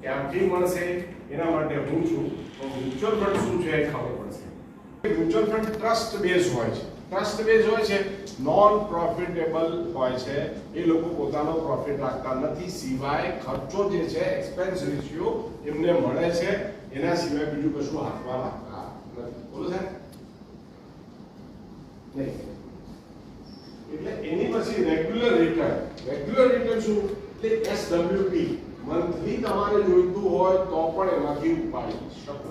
ક્યાંથી મળશે એના માટે હું છું તો મ્યુચ્યુઅલ ફંડ શું છે એ ખબર પડશે. મ્યુચ્યુઅલ ફંડ ટ્રસ્ટ બેઝ હોય છે. ટ્રસ્ટ બેઝ હોય છે, નોન પ્રોફિટેબલ હોય છે. એ લોકો પોતાનો પ્રોફિટ રાખતા નથી, સિવાય ખર્ચો જે છે એક્સપેન્સ રેશિયો એમને મળે છે, એના સિવાય બીજું કશું હાથમાં રાખતા નથી. બોલો સાહેબ? નહીં. એટલે એની પછી રેગ્યુલર રિટર્ન શું? એટલે એસડબ્લ્યુપી મંથલી તમારે જોઈતું હોય તો પણ એમાંથી ઉપાડી શકો.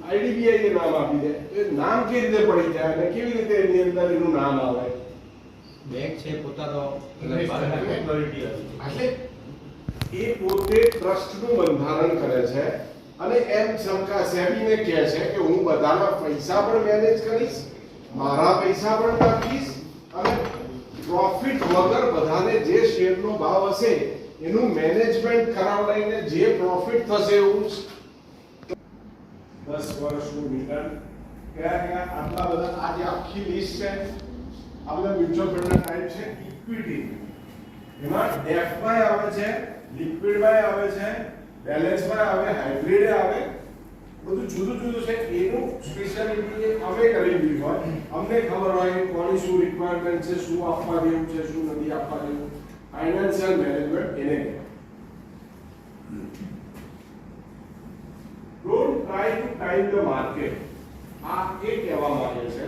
આઈડીબીઆઈ એ નામ આપી દે તો એ નામ કેવી રીતે પડી જાય અને કેવી રીતે એની અંદર એનું નામ આવે? બેંક છે પોતાનો એટલે એ પોતે ટ્રસ્ટનું બંધારણ કરે છે અને એમ સરકાર સેબીને કહે છે કે હું બધાના પૈસા પણ મેનેજ કરીશ, મારા પૈસા પણ રાખીશ અને પ્રોફિટ વગર બધાને જે શેરનો ભાવ હશે એનું મેનેજમેન્ટ કરાવડાવીને જે પ્રોફિટ થશે એવું 10 વર્ષનું રિટર્ન કયા આટલા બધા આ જે આખી લિસ્ટ છે આ બધા મ્યુચ્યુઅલ ફંડના ટાઈપ છે. ઇક્વિટી એમાં ડેફમાં આવે છે, લિક્વિડમાં આવે છે, બેલેન્સમાં આવે, હાઇબ્રિડ આવે, બધું જુદું જુદું છે. એનું સ્પેશિયાલિટી અમે કરી દીધી હોય, અમને ખબર હોય કે કોની શું રિક્વાયરમેન્ટ છે, શું આપવા દેવું છે, શું નથી આપવા દેવું. ફાઇનાન્શિયલ મેનેજમેન્ટ એને Don't try to time the market. આ એ કહેવા માંગે છે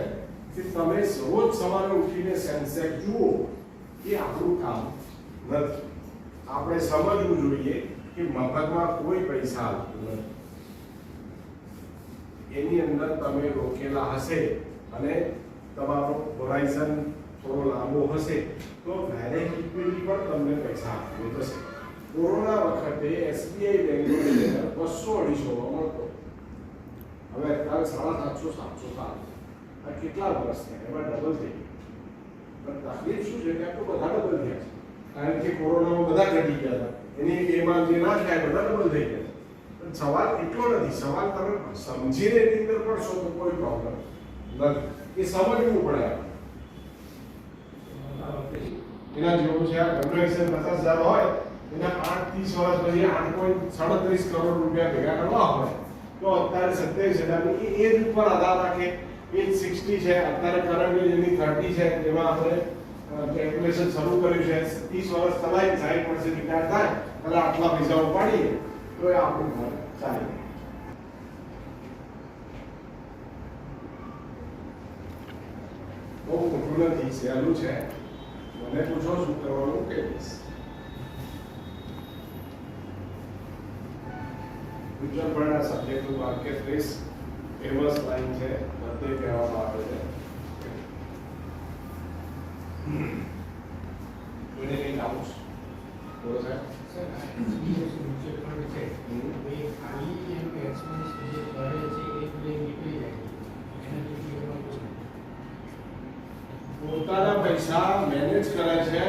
કે તમે રોજ સવારે ઉઠીને સેન્સેક્સ જુઓ એ આપણું કામ નથી. આપણે સમજવું જોઈએ કે મફતમાં કોઈ પૈસા આવતું નથી. એની અંદર તમે રોકેલા હશે અને તમારો હોરાઇઝન થોડો લાંબો હશે તો ડાયરેક્ટ ઇક્વિટી પણ તમને પૈસા આપવું થશે. કોરોના વખતે એસબીઆઈ બેંકની અંદર 200-250 મળતો, હવે અત્યારે 750-700 આ કેટલા વર્ષ થયા? એમાં ડબલ થઈ ગયું. પણ તકલીફ શું છે કે આ તો બધા ડબલ થયા છે, કારણ કે કોરોનામાં બધા ઘટી ગયા હતા. એની એમાં જે ના થાય બધા ડબલ થઈ ગયા છે. પણ સવાલ એટલો નથી. સવાલ તમે સમજીને એની અંદર પડશો તો કોઈ પ્રોબ્લેમ નથી. એ સમજવું પડે. એના જેવું છે આ કન્વેન્શન 50,000 હોય એના 8-30 વર્ષ પછી 8.37 કરોડ રૂપિયા ભેગા કરવા હોય તો અત્યારે 27,000 એ એજ ઉપર આધાર રાખે. એજ 60 છે, અત્યારે કરંટ એની 30 છે, એમાં આપણે કેલ્ક્યુલેશન શરૂ કર્યું છે. 30 વર્ષ તમારી 60 વર્ષે રિટાયર થાય એટલે આટલા પૈસા ઉપાડીએ તો એ આપણું ઘર ચાલે. બહુ મોટું નથી, સહેલું છે. મને પૂછો શું કરવાનું કે મ્યુચ્યુઅલ ફંડના સબ્જેક્ટનું માર્કેટ રિસ્ક ફેમસ લાઈન છે, બધે કહેવામાં આવે છે. કોઈને કંઈ ડાઉટ્સ? બોલો સાહેબ. મ્યુચ્યુઅલ ફંડ છે એ ખાલી એમ એક્સપેન્સ જે કરે છે એ પ્લે નીકળી જાય એનાથી પોતાના પૈસા મેનેજ કરે છે.